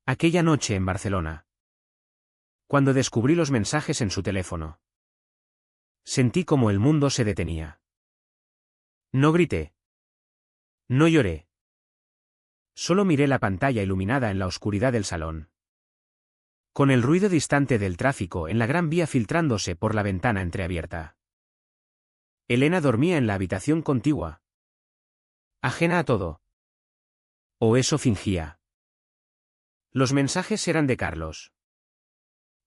Aquella noche en Barcelona. Cuando descubrí los mensajes en su teléfono. Sentí como el mundo se detenía. No grité. No lloré. Solo miré la pantalla iluminada en la oscuridad del salón. Con el ruido distante del tráfico en la Gran Vía filtrándose por la ventana entreabierta. Elena dormía en la habitación contigua. Ajena a todo. O eso fingía. Los mensajes eran de Carlos.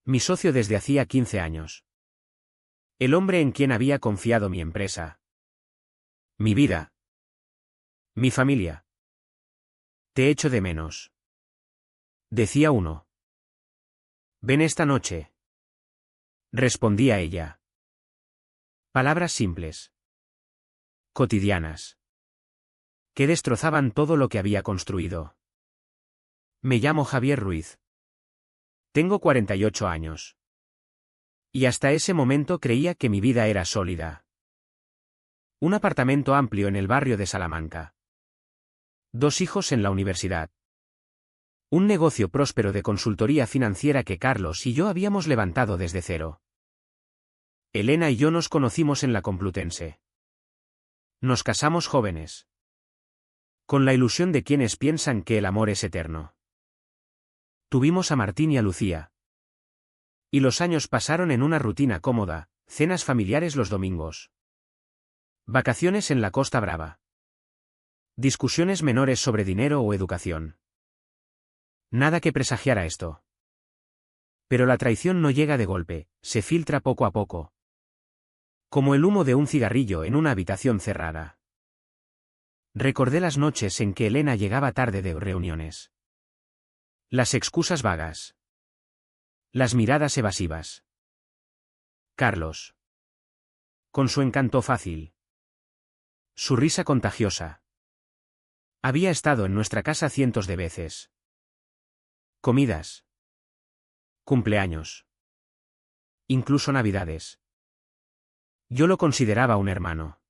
Mi socio desde hacía 15 años. El hombre en quien había confiado mi empresa. Mi vida. Mi familia. Te echo de menos. Decía uno. Ven esta noche. Respondía ella. Palabras simples. Cotidianas. Que destrozaban todo lo que había construido. Me llamo Javier Ruiz. Tengo 48 años. Y hasta ese momento creía que mi vida era sólida. Un apartamento amplio en el barrio de Salamanca. 2 hijos en la universidad. Un negocio próspero de consultoría financiera que Carlos y yo habíamos levantado desde cero. Elena y yo nos conocimos en la Complutense. Nos casamos jóvenes. Con la ilusión de quienes piensan que el amor es eterno. Tuvimos a Martín y a Lucía. Y los años pasaron en una rutina cómoda, cenas familiares los domingos. Vacaciones en la Costa Brava. Discusiones menores sobre dinero o educación. Nada que presagiara esto. Pero la traición no llega de golpe, se filtra poco a poco. Como el humo de un cigarrillo en una habitación cerrada. Recordé las noches en que Elena llegaba tarde de reuniones. Las excusas vagas. Las miradas evasivas. Carlos. Con su encanto fácil. Su risa contagiosa. Había estado en nuestra casa cientos de veces. Comidas. Cumpleaños. Incluso Navidades. Yo lo consideraba un hermano.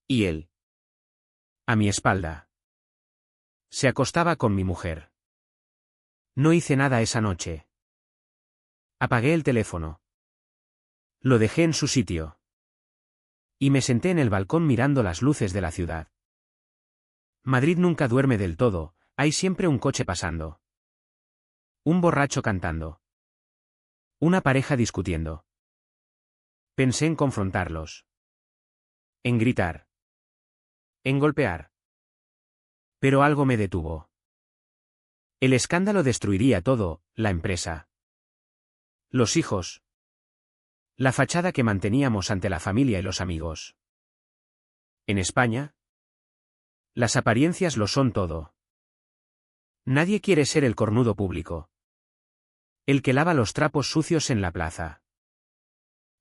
Y él. A mi espalda. Se acostaba con mi mujer. No hice nada esa noche. Apagué el teléfono. Lo dejé en su sitio. Y me senté en el balcón mirando las luces de la ciudad. Madrid nunca duerme del todo, hay siempre un coche pasando. Un borracho cantando. Una pareja discutiendo. Pensé en confrontarlos. En gritar. En golpear. Pero algo me detuvo. El escándalo destruiría todo, la empresa. Los hijos. La fachada que manteníamos ante la familia y los amigos. En España, las apariencias lo son todo. Nadie quiere ser el cornudo público. El que lava los trapos sucios en la plaza.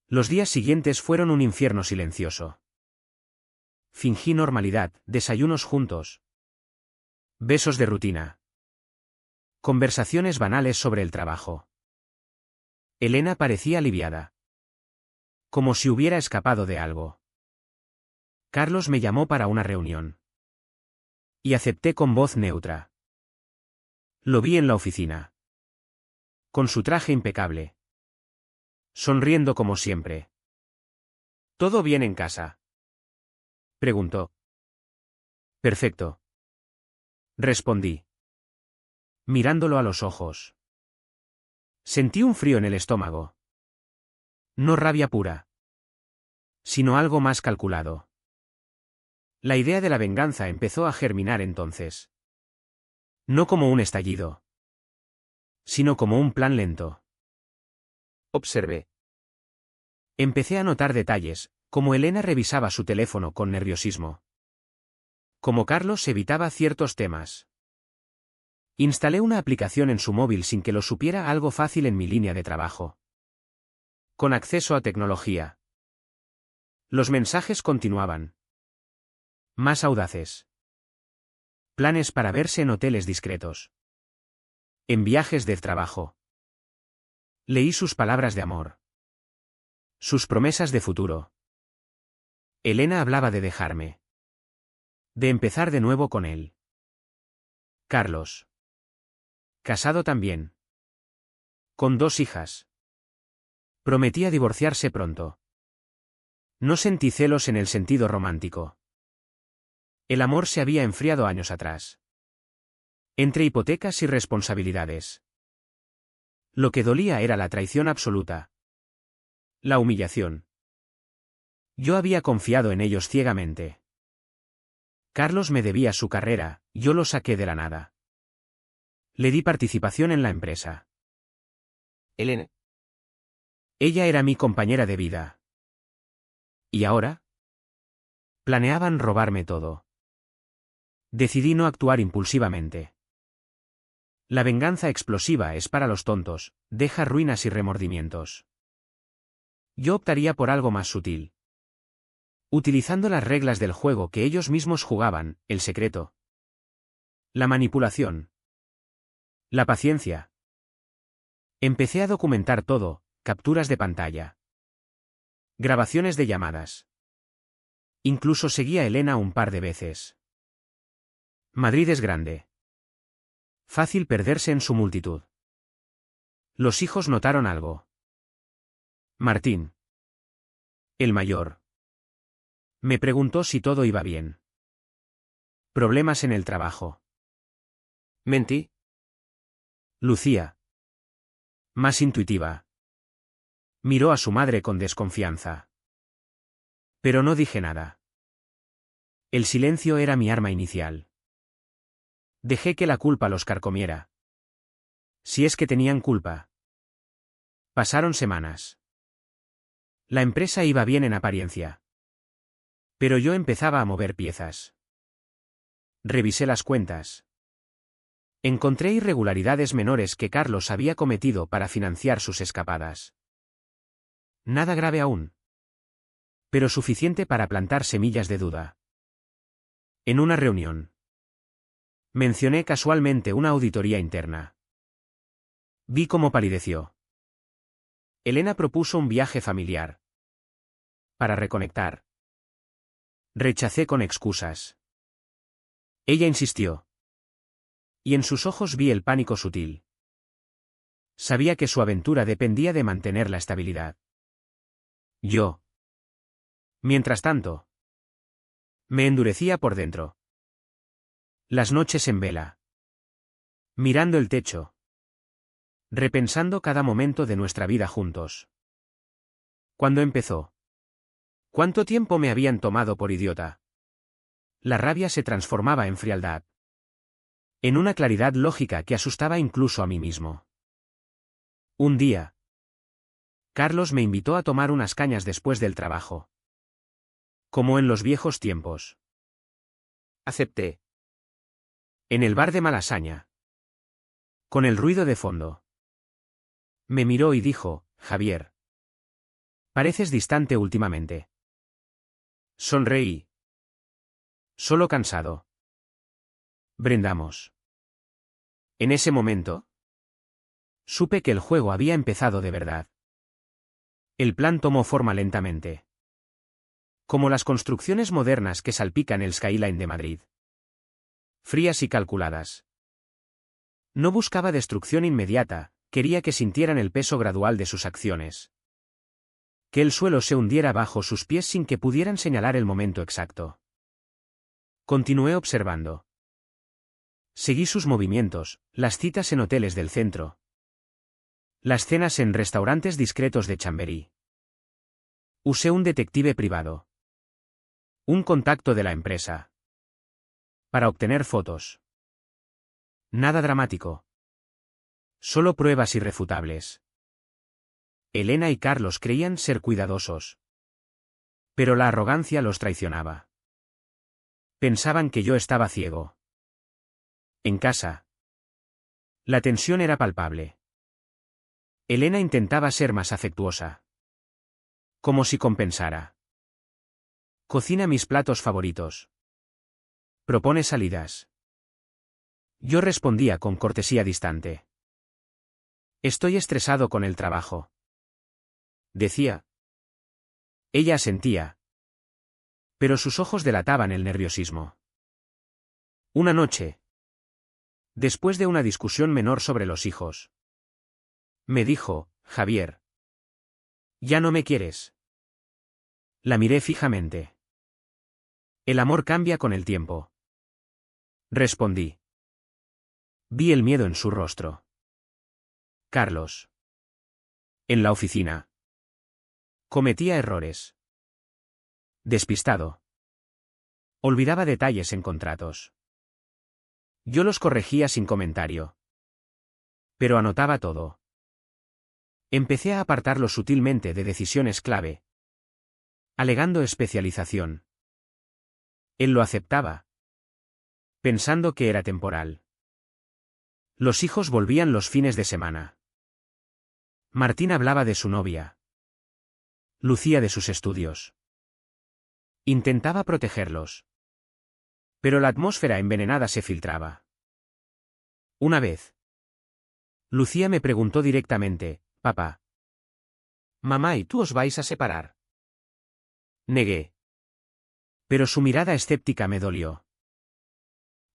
Los días siguientes fueron un infierno silencioso. Fingí normalidad, desayunos juntos. Besos de rutina. Conversaciones banales sobre el trabajo. Elena parecía aliviada. Como si hubiera escapado de algo. Carlos me llamó para una reunión. Y acepté con voz neutra. Lo vi en la oficina. Con su traje impecable. Sonriendo como siempre. ¿Todo bien en casa?, preguntó. Perfecto. Respondí. Mirándolo a los ojos. Sentí un frío en el estómago. No rabia pura. Sino algo más calculado. La idea de la venganza empezó a germinar entonces. No como un estallido. Sino como un plan lento. Observé. Empecé a notar detalles, como Elena revisaba su teléfono con nerviosismo. Como Carlos evitaba ciertos temas. Instalé una aplicación en su móvil sin que lo supiera, algo fácil en mi línea de trabajo. Con acceso a tecnología. Los mensajes continuaban. Más audaces. Planes para verse en hoteles discretos. En viajes de trabajo. Leí sus palabras de amor. Sus promesas de futuro. Elena hablaba de dejarme. De empezar de nuevo con él. Carlos. Casado también. Con 2 hijas. Prometía divorciarse pronto. No sentí celos en el sentido romántico. El amor se había enfriado años atrás. Entre hipotecas y responsabilidades. Lo que dolía era la traición absoluta. La humillación. Yo había confiado en ellos ciegamente. Carlos me debía su carrera, yo lo saqué de la nada. Le di participación en la empresa. Elena. Ella era mi compañera de vida. ¿Y ahora? Planeaban robarme todo. Decidí no actuar impulsivamente. La venganza explosiva es para los tontos, deja ruinas y remordimientos. Yo optaría por algo más sutil. Utilizando las reglas del juego que ellos mismos jugaban, el secreto. La manipulación. La paciencia. Empecé a documentar todo, capturas de pantalla. Grabaciones de llamadas. Incluso seguí a Elena un par de veces. Madrid es grande. Fácil perderse en su multitud. Los hijos notaron algo. Martín. El mayor. Me preguntó si todo iba bien. Problemas en el trabajo. Mentí. Lucía. Más intuitiva. Miró a su madre con desconfianza. Pero no dije nada. El silencio era mi arma inicial. Dejé que la culpa los carcomiera. Si es que tenían culpa. Pasaron semanas. La empresa iba bien en apariencia. Pero yo empezaba a mover piezas. Revisé las cuentas. Encontré irregularidades menores que Carlos había cometido para financiar sus escapadas. Nada grave aún. Pero suficiente para plantar semillas de duda. En una reunión. Mencioné casualmente una auditoría interna. Vi cómo palideció. Elena propuso un viaje familiar. Para reconectar. Rechacé con excusas. Ella insistió. Y en sus ojos vi el pánico sutil. Sabía que su aventura dependía de mantener la estabilidad. Yo. Mientras tanto. Me endurecía por dentro. Las noches en vela. Mirando el techo. Repensando cada momento de nuestra vida juntos. ¿Cuándo empezó? ¿Cuánto tiempo me habían tomado por idiota? La rabia se transformaba en frialdad. En una claridad lógica que asustaba incluso a mí mismo. Un día. Carlos me invitó a tomar unas cañas después del trabajo. Como en los viejos tiempos. Acepté. En el bar de Malasaña. Con el ruido de fondo. Me miró y dijo, Javier. Pareces distante últimamente. Sonreí. Solo cansado. Brindamos. En ese momento. Supe que el juego había empezado de verdad. El plan tomó forma lentamente. Como las construcciones modernas que salpican el skyline de Madrid. Frías y calculadas. No buscaba destrucción inmediata, quería que sintieran el peso gradual de sus acciones. Que el suelo se hundiera bajo sus pies sin que pudieran señalar el momento exacto. Continué observando. Seguí sus movimientos, las citas en hoteles del centro. Las cenas en restaurantes discretos de Chamberí. Usé un detective privado. Un contacto de la empresa. Para obtener fotos. Nada dramático. Solo pruebas irrefutables. Elena y Carlos creían ser cuidadosos. Pero la arrogancia los traicionaba. Pensaban que yo estaba ciego. En casa. La tensión era palpable. Elena intentaba ser más afectuosa. Como si compensara. Cocina mis platos favoritos. Propone salidas. Yo respondía con cortesía distante. Estoy estresado con el trabajo. Decía. Ella asentía. Pero sus ojos delataban el nerviosismo. Una noche. Después de una discusión menor sobre los hijos. Me dijo, Javier. ¿Ya no me quieres? La miré fijamente. El amor cambia con el tiempo. Respondí. Vi el miedo en su rostro. Carlos. En la oficina. Cometía errores. Despistado. Olvidaba detalles en contratos. Yo los corregía sin comentario. Pero anotaba todo. Empecé a apartarlo sutilmente de decisiones clave. Alegando especialización. Él lo aceptaba. Pensando que era temporal. Los hijos volvían los fines de semana. Martín hablaba de su novia. Lucía de sus estudios. Intentaba protegerlos. Pero la atmósfera envenenada se filtraba. Una vez. Lucía me preguntó directamente, «Papá. Mamá y tú os vais a separar». Negué. Pero su mirada escéptica me dolió.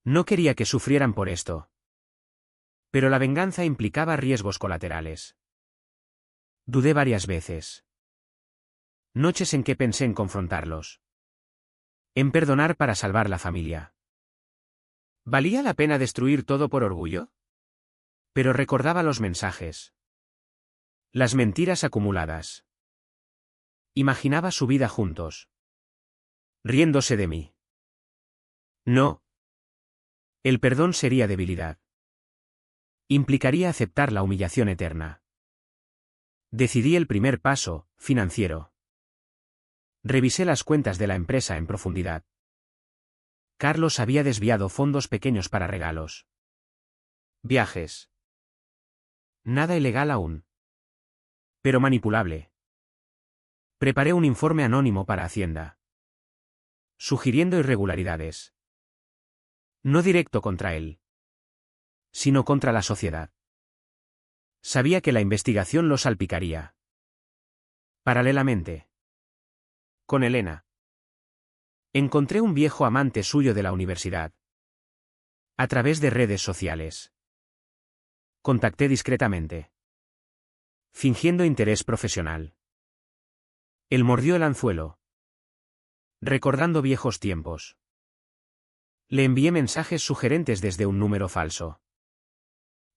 No quería que sufrieran por esto. Pero la venganza implicaba riesgos colaterales. Dudé varias veces. Noches en que pensé en confrontarlos. En perdonar para salvar la familia. ¿Valía la pena destruir todo por orgullo? Pero recordaba los mensajes. Las mentiras acumuladas. Imaginaba su vida juntos. Riéndose de mí. No. El perdón sería debilidad. Implicaría aceptar la humillación eterna. Decidí el primer paso, financiero. Revisé las cuentas de la empresa en profundidad. Carlos había desviado fondos pequeños para regalos. Viajes. Nada ilegal aún. Pero manipulable. Preparé un informe anónimo para Hacienda. Sugiriendo irregularidades. No directo contra él. Sino contra la sociedad. Sabía que la investigación lo salpicaría. Paralelamente. Con Elena. Encontré un viejo amante suyo de la universidad. A través de redes sociales. Contacté discretamente. Fingiendo interés profesional. Él mordió el anzuelo. Recordando viejos tiempos. Le envié mensajes sugerentes desde un número falso.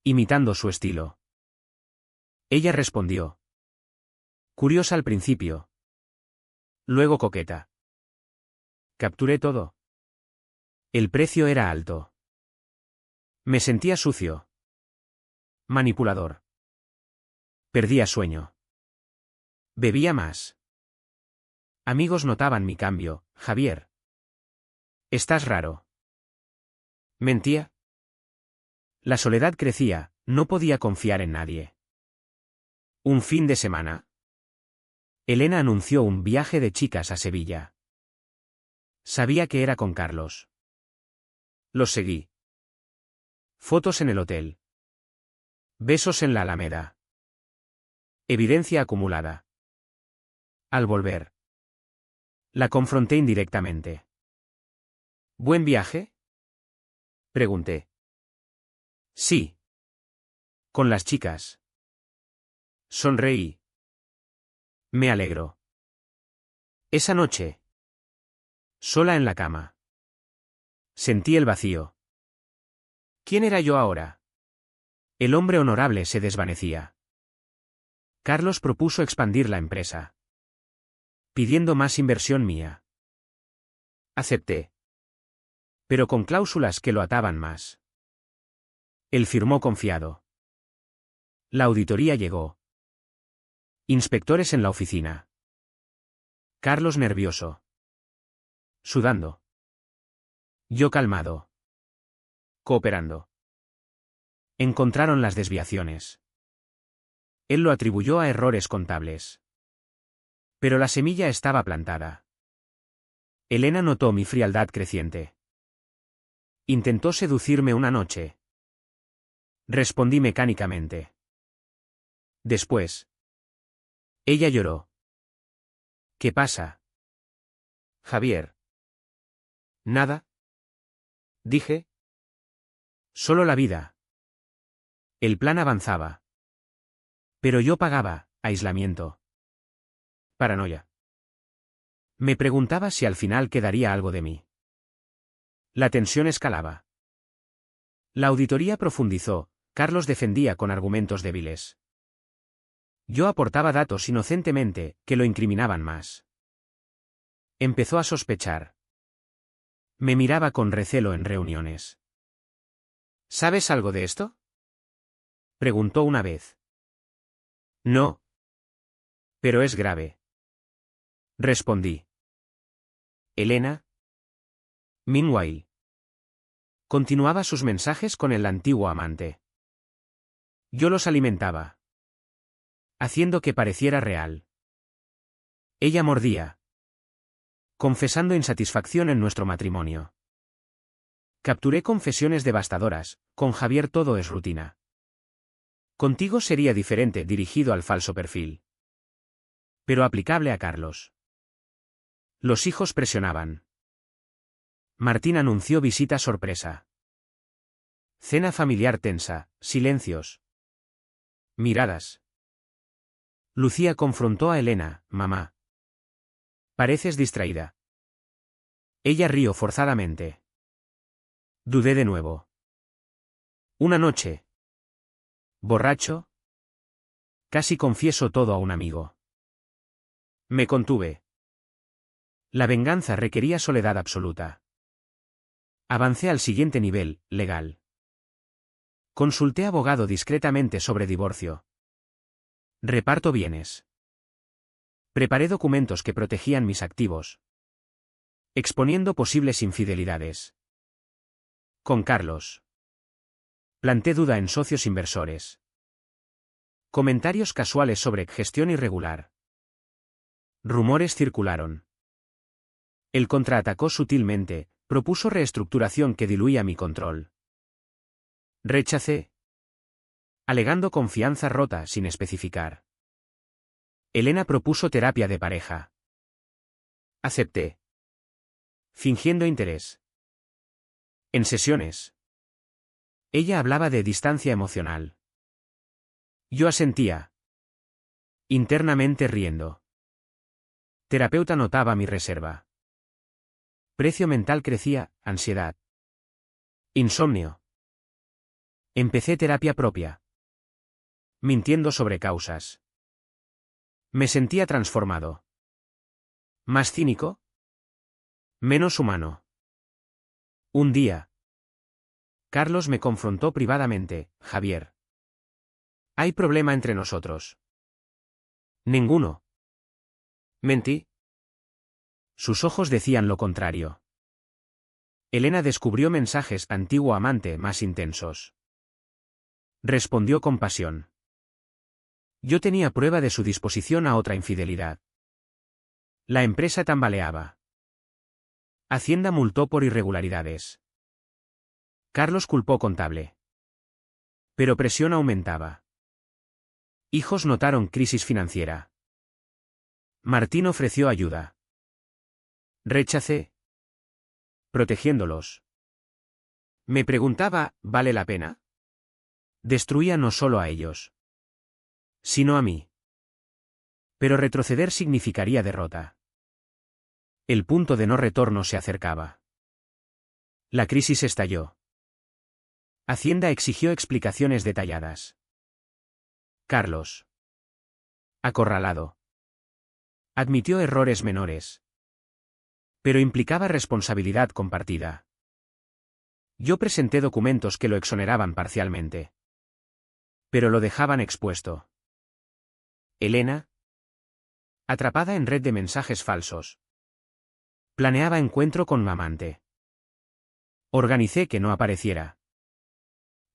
Imitando su estilo. Ella respondió. Curiosa al principio. Luego coqueta. Capturé todo. El precio era alto. Me sentía sucio. Manipulador. Perdía sueño. Bebía más. Amigos notaban mi cambio, Javier. Estás raro. ¿Mentía? La soledad crecía, no podía confiar en nadie. Un fin de semana. Elena anunció un viaje de chicas a Sevilla. Sabía que era con Carlos. Los seguí. Fotos en el hotel. Besos en la Alameda. Evidencia acumulada. Al volver. La confronté indirectamente. ¿Buen viaje? Pregunté. Sí. Con las chicas. Sonreí. Me alegro. Esa noche. Sola en la cama. Sentí el vacío. ¿Quién era yo ahora? El hombre honorable se desvanecía. Carlos propuso expandir la empresa. Pidiendo más inversión mía. Acepté. Pero con cláusulas que lo ataban más. Él firmó confiado. La auditoría llegó. Inspectores en la oficina. Carlos nervioso. Sudando. Yo calmado. Cooperando. Encontraron las desviaciones. Él lo atribuyó a errores contables. Pero la semilla estaba plantada. Elena notó mi frialdad creciente. Intentó seducirme una noche. Respondí mecánicamente. Después. Ella lloró. ¿Qué pasa? Javier. Nada. Dije. Solo la vida. El plan avanzaba. Pero yo pagaba, aislamiento. Paranoia. Me preguntaba si al final quedaría algo de mí. La tensión escalaba. La auditoría profundizó, Carlos defendía con argumentos débiles. Yo aportaba datos inocentemente, que lo incriminaban más. Empezó a sospechar. Me miraba con recelo en reuniones. ¿Sabes algo de esto? Preguntó una vez. No. Pero es grave. Respondí. Elena. Meanwhile. Continuaba sus mensajes con el antiguo amante. Yo los alimentaba, haciendo que pareciera real. Ella mordía, confesando insatisfacción en nuestro matrimonio. Capturé confesiones devastadoras, con Javier todo es rutina. Contigo sería diferente, dirigido al falso perfil. Pero aplicable a Carlos. Los hijos presionaban. Martín anunció visita sorpresa. Cena familiar tensa, silencios. Miradas. Lucía confrontó a Elena, mamá. Pareces distraída. Ella rió forzadamente. Dudé de nuevo. Una noche. ¿Borracho? Casi confieso todo a un amigo. Me contuve. La venganza requería soledad absoluta. Avancé al siguiente nivel, legal. Consulté abogado discretamente sobre divorcio. Reparto bienes. Preparé documentos que protegían mis activos, exponiendo posibles infidelidades. Con Carlos. Planté duda en socios inversores. Comentarios casuales sobre gestión irregular. Rumores circularon. Él contraatacó sutilmente, propuso reestructuración que diluía mi control. Rechacé, alegando confianza rota sin especificar. Elena propuso terapia de pareja. Acepté, fingiendo interés. En sesiones. Ella hablaba de distancia emocional. Yo asentía, internamente riendo. Terapeuta notaba mi reserva. Precio mental crecía, ansiedad. Insomnio. Empecé terapia propia. Mintiendo sobre causas. Me sentía transformado. ¿Más cínico? Menos humano. Un día. Carlos me confrontó privadamente, Javier. ¿Hay problema entre nosotros? Ninguno. ¿Mentí? Sus ojos decían lo contrario. Elena descubrió mensajes antiguo amante más intensos. Respondió con pasión. Yo tenía prueba de su disposición a otra infidelidad. La empresa tambaleaba. Hacienda multó por irregularidades. Carlos culpó contable. Pero presión aumentaba. Hijos notaron crisis financiera. Martín ofreció ayuda. Rechacé. Protegiéndolos. Me preguntaba, ¿vale la pena? Destruía no solo a ellos, sino a mí. Pero retroceder significaría derrota. El punto de no retorno se acercaba. La crisis estalló. Hacienda exigió explicaciones detalladas. Carlos. Acorralado. Admitió errores menores. Pero implicaba responsabilidad compartida. Yo presenté documentos que lo exoneraban parcialmente. Pero lo dejaban expuesto. Elena. Atrapada en red de mensajes falsos. Planeaba encuentro con un amante. Organicé que no apareciera.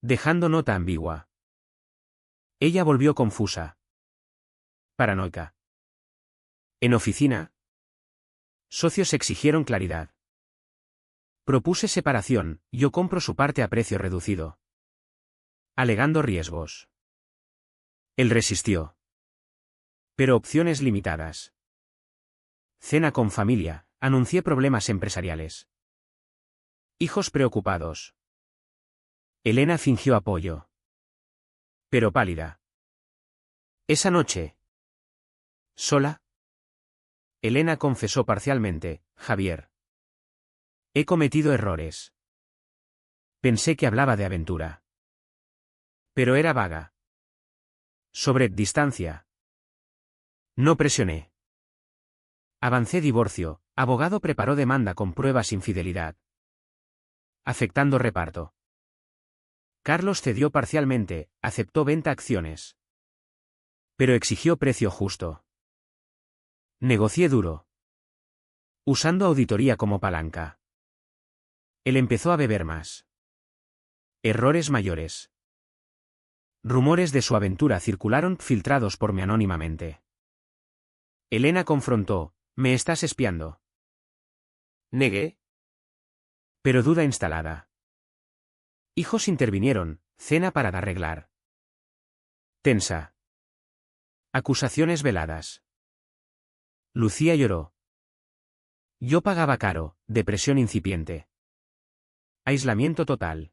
Dejando nota ambigua. Ella volvió confusa. Paranoica. En oficina. Socios exigieron claridad. Propuse separación, yo compro su parte a precio reducido. Alegando riesgos. Él resistió. Pero opciones limitadas. Cena con familia, anuncié problemas empresariales. Hijos preocupados. Elena fingió apoyo. Pero pálida. Esa noche. ¿Sola? Elena confesó parcialmente, Javier. He cometido errores. Pensé que hablaba de aventura. Pero era vaga. Sobre distancia. No presioné. Avancé divorcio, abogado preparó demanda con pruebas infidelidad. Afectando reparto. Carlos cedió parcialmente, aceptó venta acciones. Pero exigió precio justo. Negocié duro. Usando auditoría como palanca. Él empezó a beber más. Errores mayores. Rumores de su aventura circularon filtrados por mí anónimamente. Elena confrontó, ¿me estás espiando? Negué. Pero duda instalada. Hijos intervinieron, cena para arreglar. Tensa. Acusaciones veladas. Lucía lloró. Yo pagaba caro, depresión incipiente. Aislamiento total.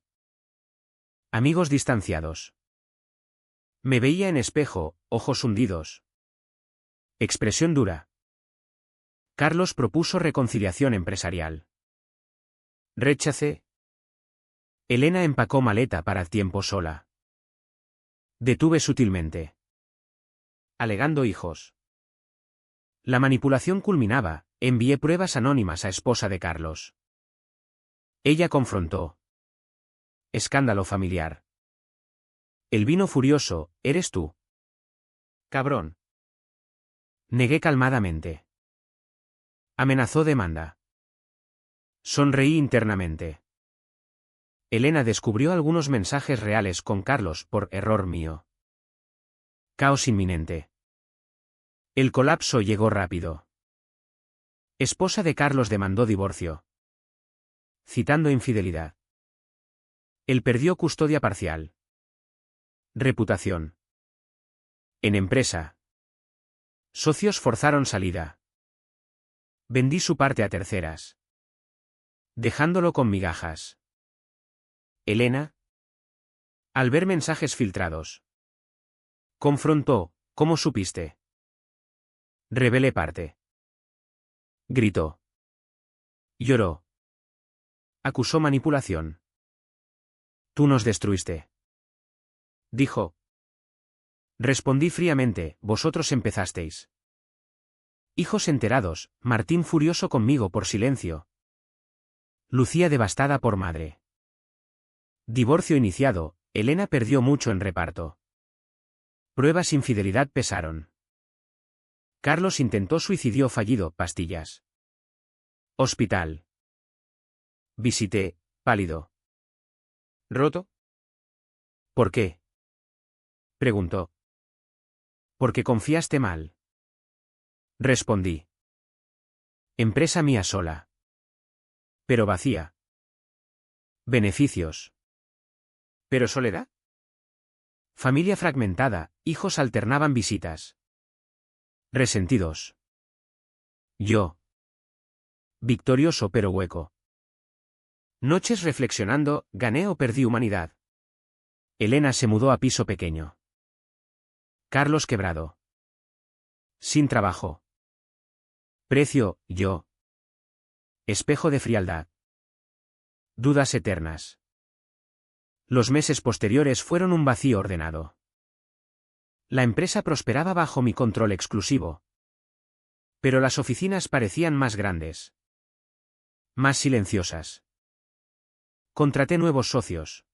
Amigos distanciados. Me veía en espejo, ojos hundidos. Expresión dura. Carlos propuso reconciliación empresarial. Rechacé. Elena empacó maleta para tiempo sola. Detuve sutilmente. Alegando hijos. La manipulación culminaba, envié pruebas anónimas a esposa de Carlos. Ella confrontó. Escándalo familiar. El vino furioso, eres tú. Cabrón. Negué calmadamente. Amenazó demanda. Sonreí internamente. Elena descubrió algunos mensajes reales con Carlos por error mío. Caos inminente. El colapso llegó rápido. Esposa de Carlos demandó divorcio. Citando infidelidad. Él perdió custodia parcial. Reputación. En empresa. Socios forzaron salida. Vendí su parte a terceras. Dejándolo con migajas. Elena. Al ver mensajes filtrados. Confrontó, ¿cómo supiste? Revelé parte. Gritó. Lloró. Acusó manipulación. Tú nos destruiste. Dijo. Respondí fríamente, vosotros empezasteis. Hijos enterados, Martín furioso conmigo por silencio. Lucía devastada por madre. Divorcio iniciado, Elena perdió mucho en reparto. Pruebas infidelidad pesaron. Carlos intentó suicidio fallido, pastillas. Hospital. Visité, pálido. ¿Roto? ¿Por qué? Preguntó. Porque confiaste mal. Respondí. Empresa mía sola. Pero vacía. Beneficios. ¿Pero soledad? Familia fragmentada, hijos alternaban visitas. Resentidos. Yo. Victorioso pero hueco. Noches reflexionando, ¿gané o perdí humanidad? Elena se mudó a piso pequeño. Carlos quebrado. Sin trabajo. Precio, yo. Espejo de frialdad. Dudas eternas. Los meses posteriores fueron un vacío ordenado. La empresa prosperaba bajo mi control exclusivo. Pero las oficinas parecían más grandes. Más silenciosas. Contraté nuevos socios.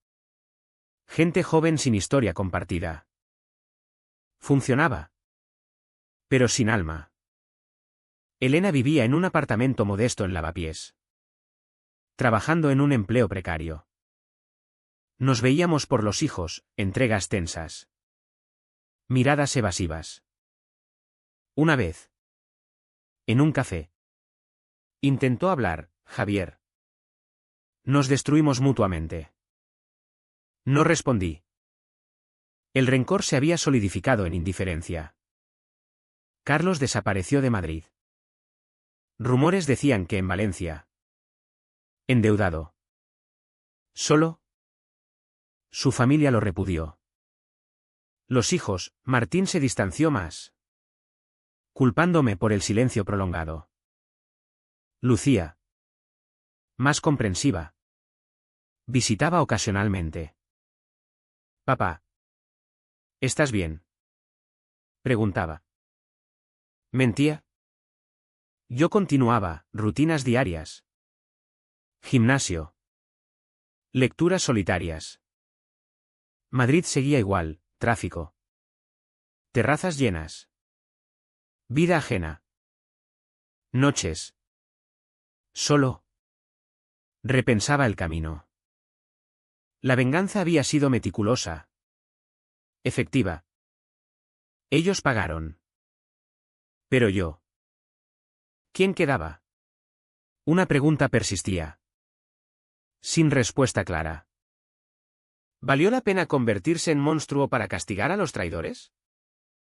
Gente joven sin historia compartida. Funcionaba. Pero sin alma. Elena vivía en un apartamento modesto en Lavapiés. Trabajando en un empleo precario. Nos veíamos por los hijos, entregas tensas. Miradas evasivas. Una vez. En un café. Intentó hablar, Javier. Nos destruimos mutuamente. No respondí. El rencor se había solidificado en indiferencia. Carlos desapareció de Madrid. Rumores decían que en Valencia. Endeudado. Solo. Su familia lo repudió. Los hijos, Martín se distanció más, culpándome por el silencio prolongado. Lucía, más comprensiva, visitaba ocasionalmente. Papá, ¿estás bien?, preguntaba. ¿Mentía? Yo continuaba, rutinas diarias. Gimnasio. Lecturas solitarias. Madrid seguía igual, tráfico. Terrazas llenas. Vida ajena. Noches. Solo. Repensaba el camino. La venganza había sido meticulosa. Efectiva. Ellos pagaron. Pero yo. ¿Quién quedaba? Una pregunta persistía. Sin respuesta clara. ¿Valió la pena convertirse en monstruo para castigar a los traidores?